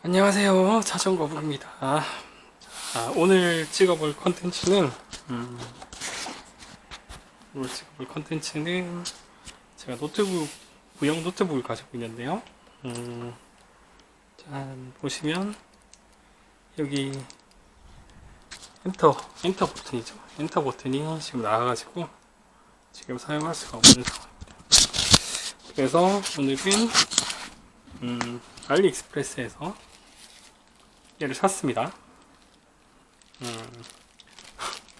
안녕하세요, 자전거북입니다. 오늘 찍어볼 컨텐츠는 제가 구형 노트북을 가지고 있는데요. 자, 보시면 여기 엔터 버튼이죠. 엔터 버튼이 지금 나와가지고 지금 사용할 수가 없는 상황입니다. 그래서 오늘은 알리익스프레스에서 얘를 샀습니다.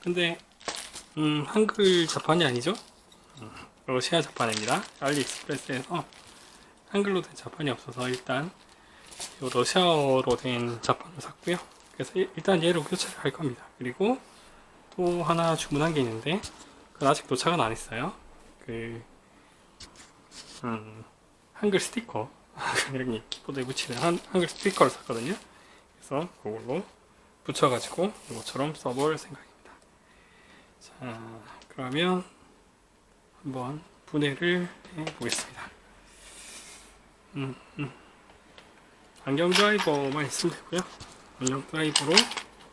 근데 한글 자판이 아니죠. 러시아 자판입니다. 알리익스프레스에서 한글로 된 자판이 없어서 일단 러시아어로 된 자판을 샀고요. 그래서 일단 얘로 교체를 할 겁니다. 그리고 또 하나 주문한 게 있는데 그건 아직 도착은 안 했어요. 한글 스티커 이렇게 키보드에 붙이는 한글 스티커를 샀거든요. 그래서 그걸로 붙여가지고 이것처럼 써볼 생각입니다. 자, 그러면 한번 분해를 해보겠습니다. 안경 드라이버만 있으면 되고요. 안경 드라이버로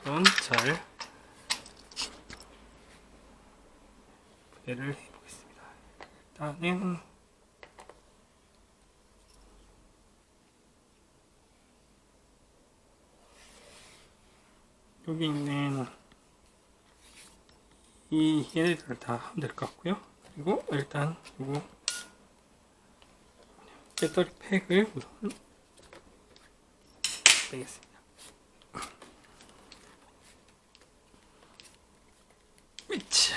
한번 잘 분해를 해보겠습니다. 일단은 여기 있는 얘네들을 다 하면 될 것 같고요. 그리고 일단 이거 배터리 팩을 우선 빼겠습니다. 위치.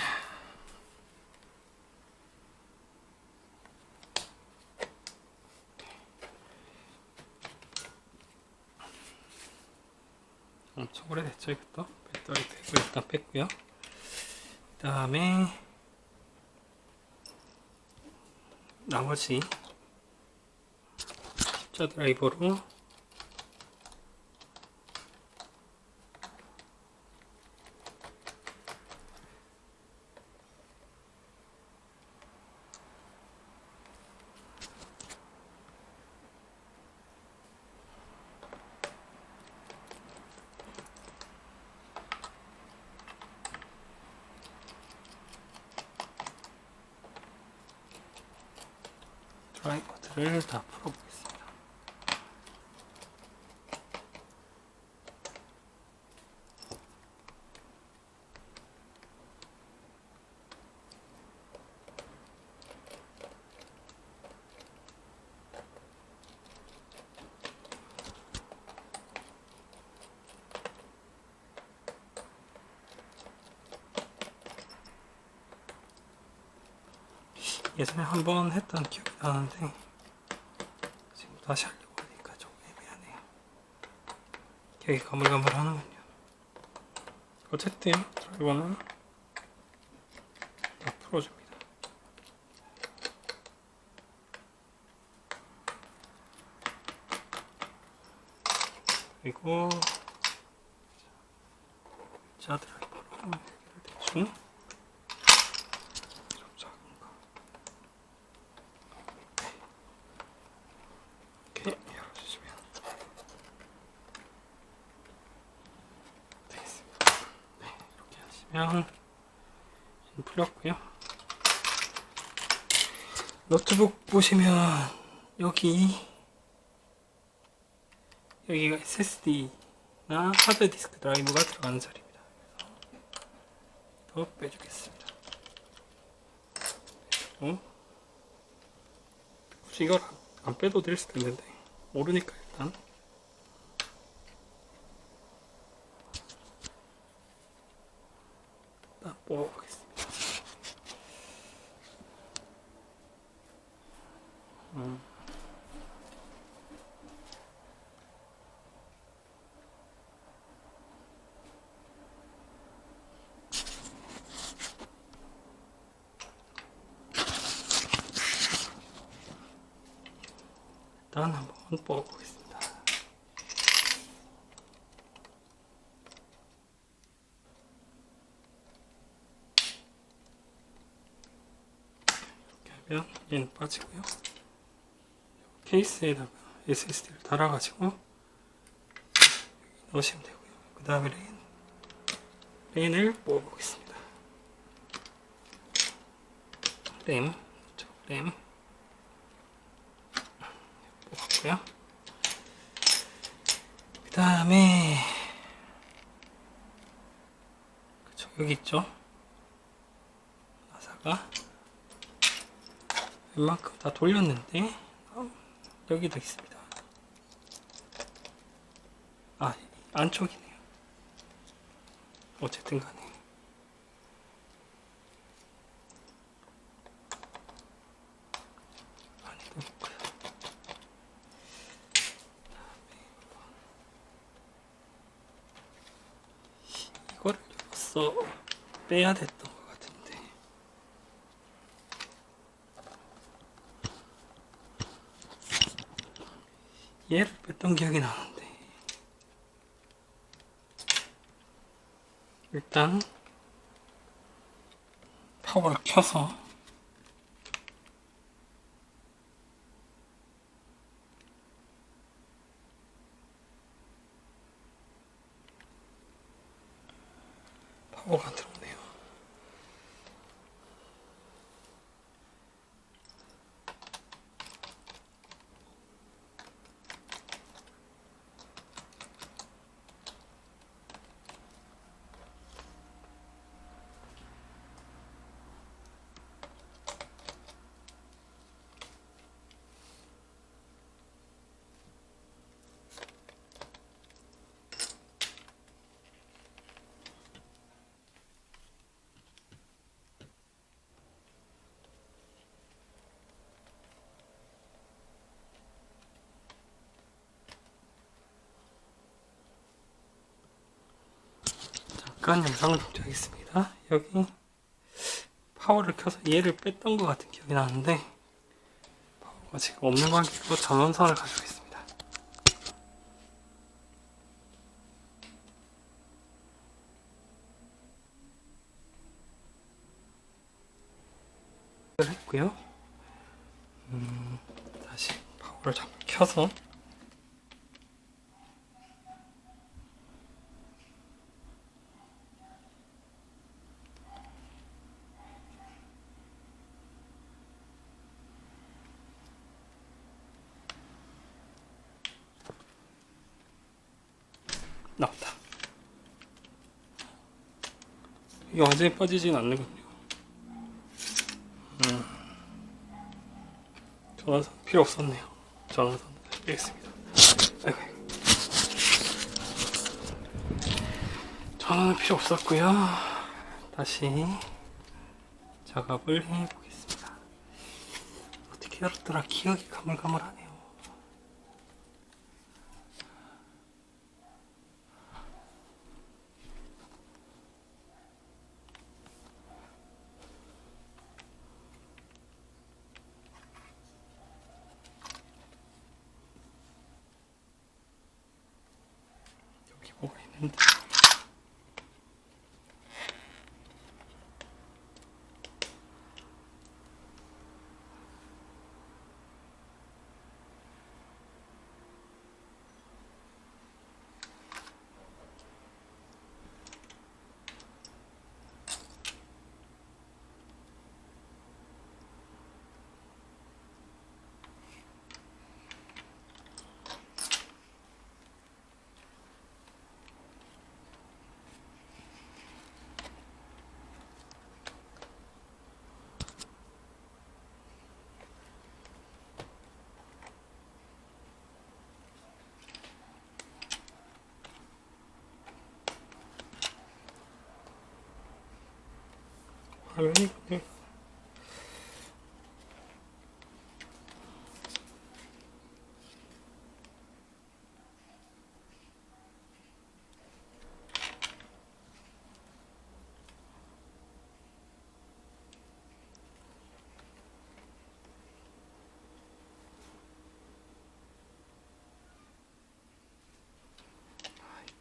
엄청 오래됐죠 이것도. 배터리 팩을 일단 뺐고요. 그 다음에 나머지 십자 드라이버로 드라이버들을 다 풀어보겠습니다. 예전에 한번 했던 기억이 나는데 지금 다시 하려고 하니까 좀 애매하네요. 기억이 가물가물하는군요. 어쨌든 드라이버는 다 풀어줍니다. 그리고 자 드라이버로 대충 열어주시면 되겠습니다. 네, 이렇게 하시면 풀렸고요. 노트북 보시면 여기가 SSD나 하드디스크 드라이브가 들어가는 자리입니다. 더 빼주겠습니다. 굳이 이걸 안 빼도 될 수도 있는데 모르니까 일단 뽑아보겠습니다. 일단 한번 뽑아보겠습니다. 이렇게 하면 얘는 빠지고요. 케이스에다가 SSD를 달아가지고 넣으시면 되고요. 그 다음에 램을 뽑아보겠습니다. 램 뽑았고요. 그 다음에 여기 있죠? 나사가 웬만큼 다 돌렸는데 여기도 있습니다. 안쪽이네요. 어쨌든 간에 안에도 있고요. 이거를 빼야 됐던 것 같은데 얘를 뺐던 기억이 나는데 일단 파워를 켜서 파워가 안 들어오네요. 잠깐 영상을 정지하겠습니다. 여기 파워를 켜서 얘를 뺐던 것 같은 기억이 나는데 파워가 지금 없는 관계로 전원선을 가지고 있습니다. 했고요. 다시 파워를 잠깐 켜서 나왔다. 이게 완전히 빠지진 않는군요. 전원선 필요 없었네요. 전원선 빼겠습니다. 아이고. 전원은 필요 없었고요. 다시 작업을 해보겠습니다. 어떻게 열었더라? 기억이 가물가물하네요. 여기 뭐가 있는데 화면이 그냥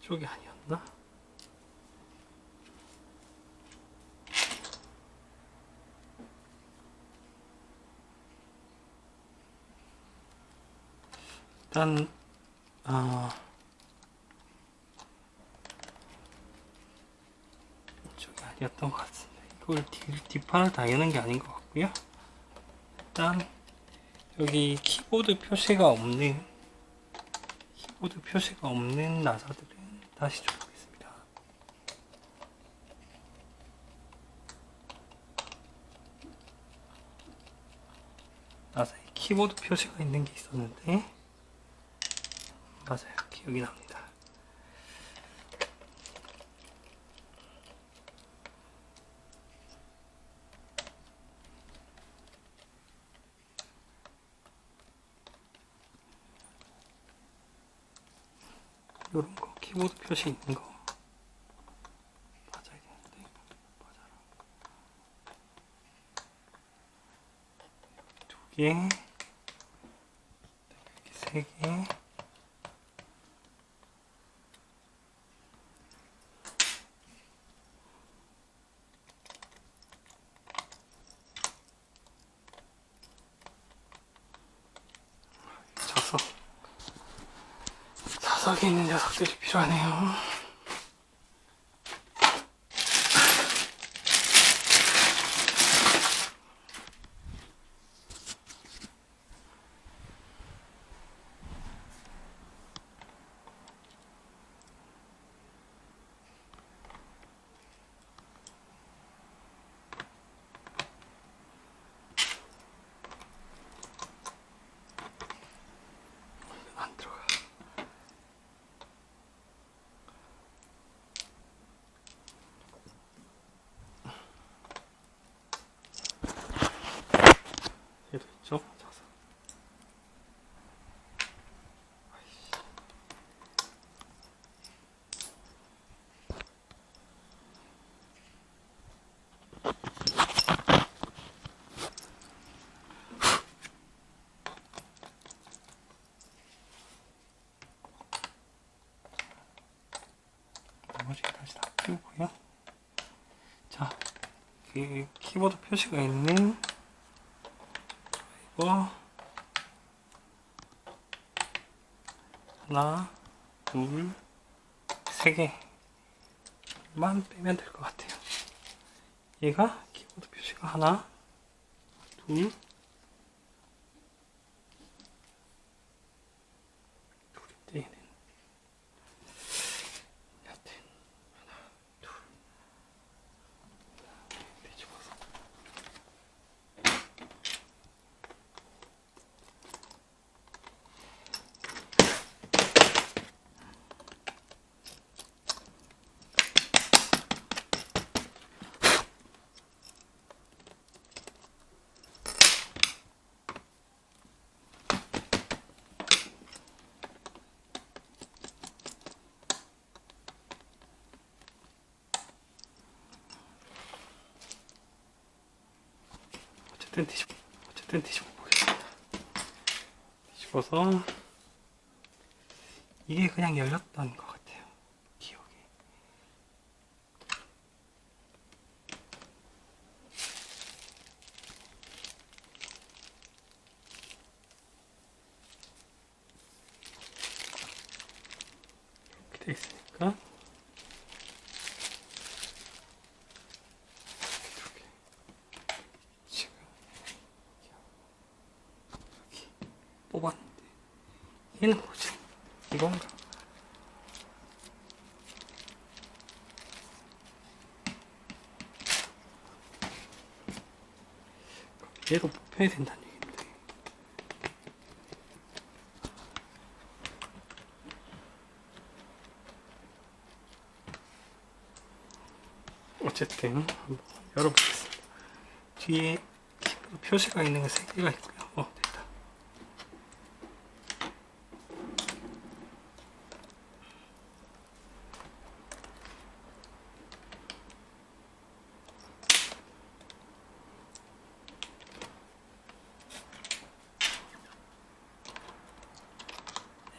이쪽이 아니었나? 일단 였던 것 같습니다. 이걸 뒷판을 다 여는 게 아닌 것 같고요. 일단 여기 키보드 표시가 없는 나사들은 다시 줘보겠습니다. 나사에 키보드 표시가 있는 게 있었는데 맞아요. 기억이 납니다. 요런 거 키보드 표시 있는 거 맞아야 되는데 맞아라. 2개, 3개, 자석이 있는 녀석들이 필요하네요. 안 들어가. 얘도 있죠? 자석. 나머지 다시 다 끼우고요. 자, 그 키보드 표시가 있는 이거 하나, 둘, 3개만 빼면 될 것 같아요. 얘가 키보드 표시가 하나, 둘, 둘인데 얘는 여튼 하나, 둘 뒤집어서 어쨌든 뒤집어 보겠습니다. 뒤집어서 이게 그냥 열렸던 것 같아요. 기억이. 이렇게 돼 있으니까 뽑았는데 얘는 뭐지? 이건가? 얘도 뽑혀야 된다는 얘기인데 어쨌든 한번 열어보겠습니다. 뒤에 표시가 있는 게 3개가 있고요. 됐다.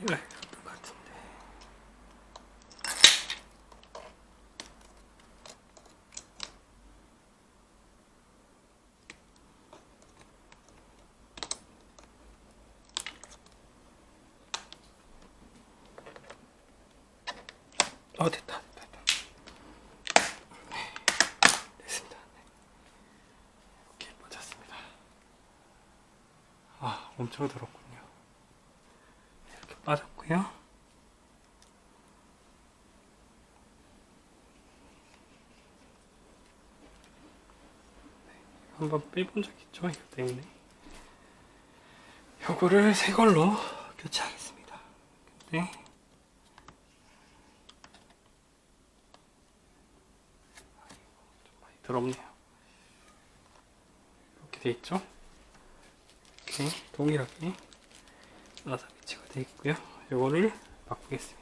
얘가 이것 같은데 됐다. 엄청 들었군요. 이렇게 빠졌고요. 한번 빼본 적 있죠? 이거 때문에. 요거를 새 걸로 교체하겠습니다. 근데 좀 많이 더럽네요. 이렇게 돼 있죠? 이렇게 동일하게 나사 배치가 돼 있고요. 요거를 바꾸겠습니다.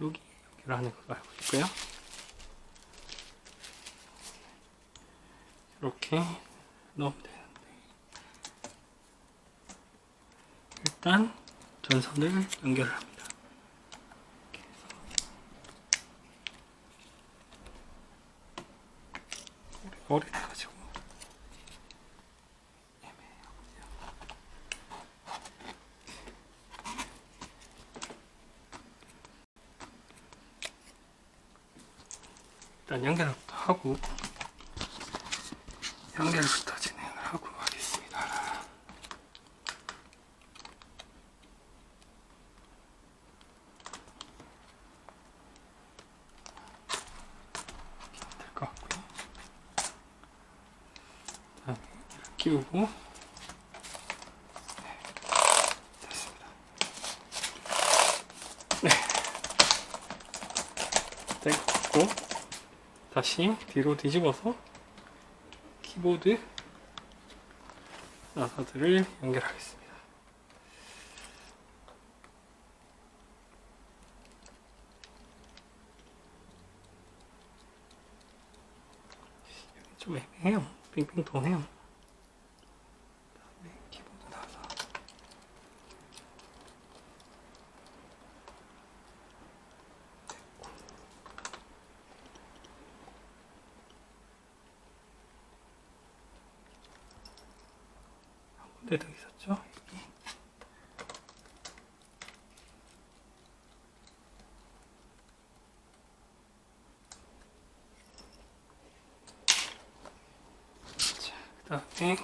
여기 연결을 하는 걸 알고 있고요. 이렇게 넣으면 되는데 일단 전선을 연결을 합니다. 이렇게 해서 오래돼가지고 애매하군요. 일단 연결부터 하고 연결부터 진행을 하고 하겠습니다. 될 것 같고요. 다음에 이렇게 끼우고 됐습니다. 네, 될 것 같고 다시 뒤로 뒤집어서 키보드 나사들을 연결하겠습니다. 여기 좀 애매해요. 빙빙 도네요. 다음에 키보드 나사 됐고 한 군데 더 있었죠? 여기. 그 다음에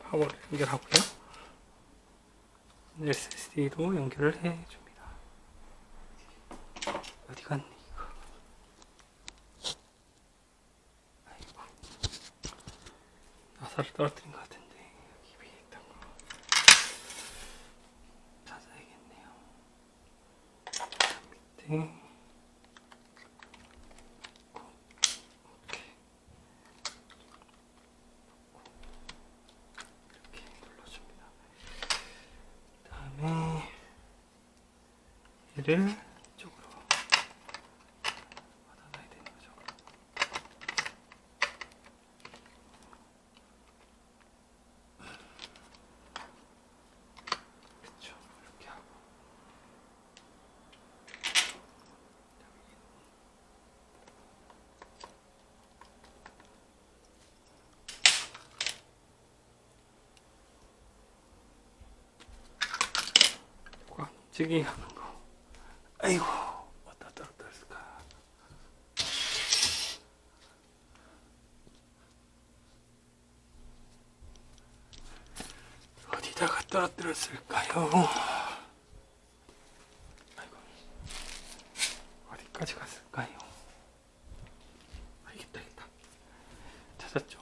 파워를 연결하고요. SSD도 연결을 해줍니다. 어디 갔니 이거? 아이고, 나사를 떨어뜨린 것 같은데 여기 위에 있던 거 찾아야겠네요. 밑에 얘를 이쪽으로 받아놔야 되는 거죠. 그쵸, 이렇게 하고 꽉 찌게 하는 거. 아이고, 어디다 떨어뜨렸을까? 어디다가 떨어뜨렸을까요? 아이고, 어디까지 갔을까요? 있다. 찾았죠?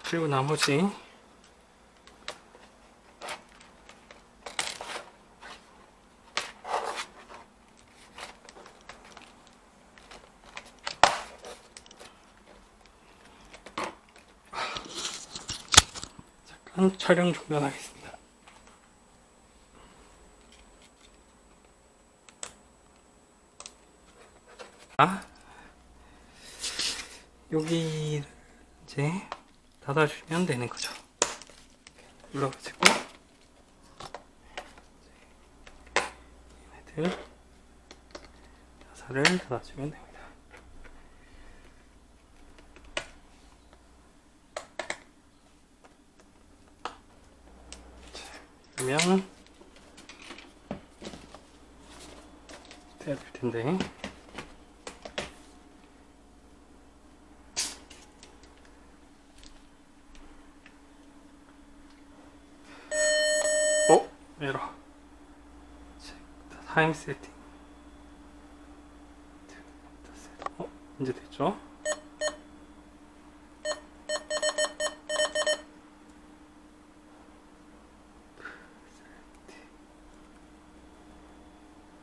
그리고 나머지 잠깐 촬영 중단하겠습니다. 여기 이제 닫아주면 되는 거죠. 눌러가지고 얘네들 나사를 닫아주면 됩니다. 있으면 돼야 될 텐데. 에러. 타임 세팅. 이제 됐죠?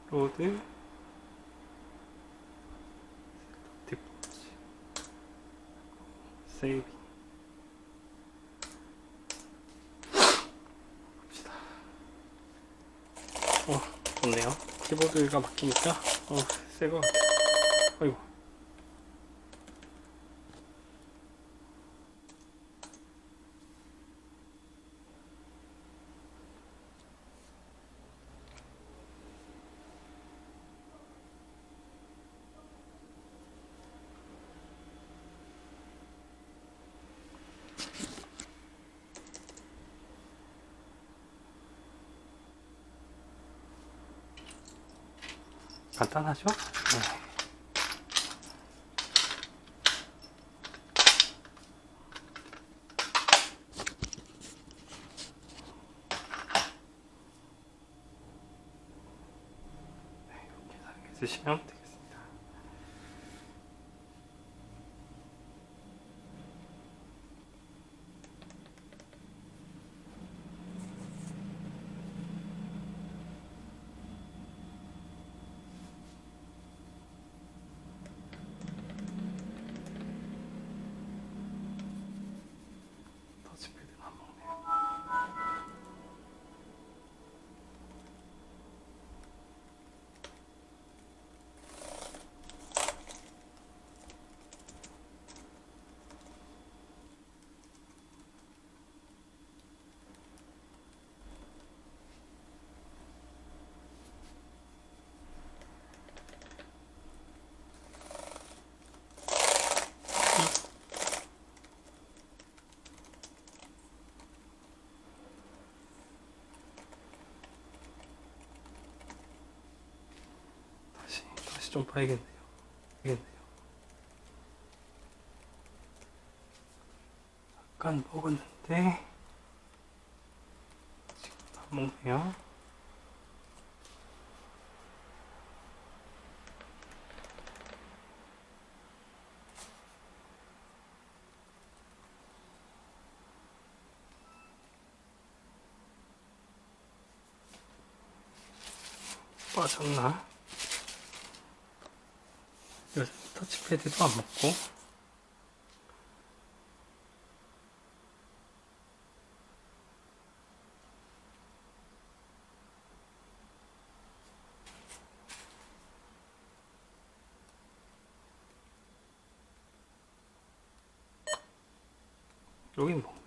로드 세이빙. 봅시다. 좋네요. 키보드가 바뀌니까 새거 같아. 어이구. 간단하죠? 네. 이렇게 사용해 주시면 되겠습니다. 터치패드는 안 먹네요. 다시 좀 봐야겠네요. 약간 먹었는데 지금 안 먹네요. 빠졌나? 터치패드도 안 먹고. 여긴 먹는데.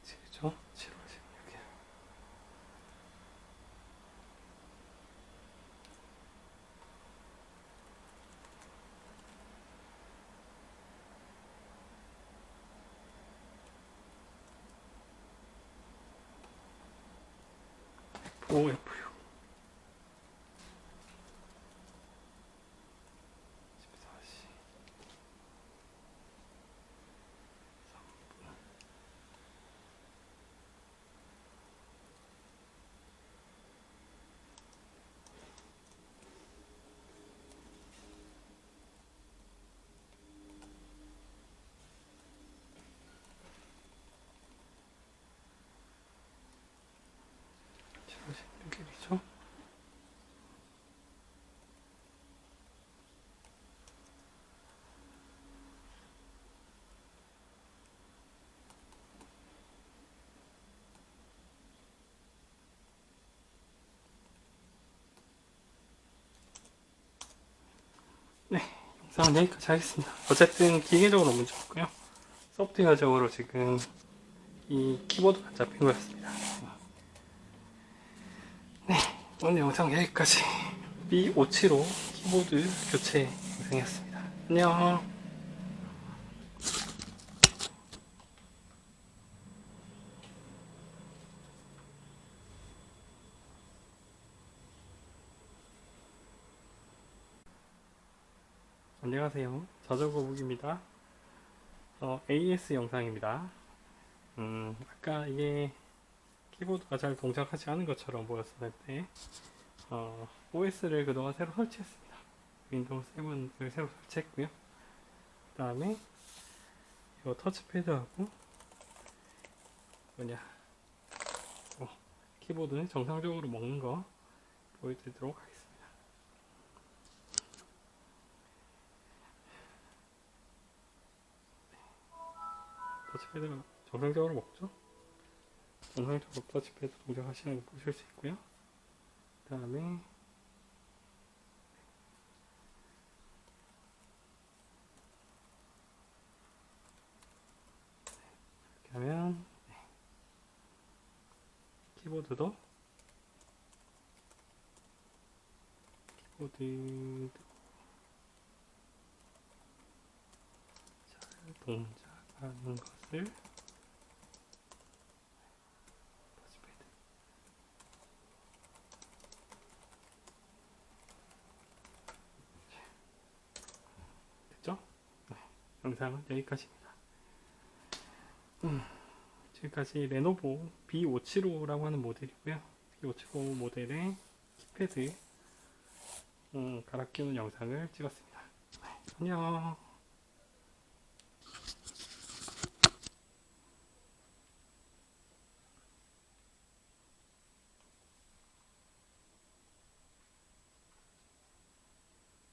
며칠이죠? 7월 16일. OFU 14시 3분. OFU 영상은 여기까지 하겠습니다. 어쨌든 기계적으로 문제 없고요. 소프트웨어적으로 지금 이 키보드가 잡힌 거였습니다. 네, 오늘 영상 여기까지. B575 키보드 교체 영상이었습니다. 안녕. 안녕하세요. 자전거북입니다. AS 영상입니다. 아까 이게 키보드가 잘 동작하지 않은 것처럼 보였을 때 OS를 그동안 새로 설치했습니다. 윈도우 7을 새로 설치했고요. 그 다음에 이 터치패드하고 키보드는 정상적으로 먹는 거 보여드리도록 하겠습니다. 터치패드가 정상적으로 먹죠? 정상적으로 터치패드 동작하시는 거 보실 수 있고요. 그 다음에 이렇게 하면 키보드 잘 동작하는 것을 터치패드 됐죠? 네, 영상은 여기까지입니다. 지금까지 레노버 B575라고 하는 모델이고요. B575 모델의 키패드 갈아 끼우는 영상을 찍었습니다. 네, 안녕.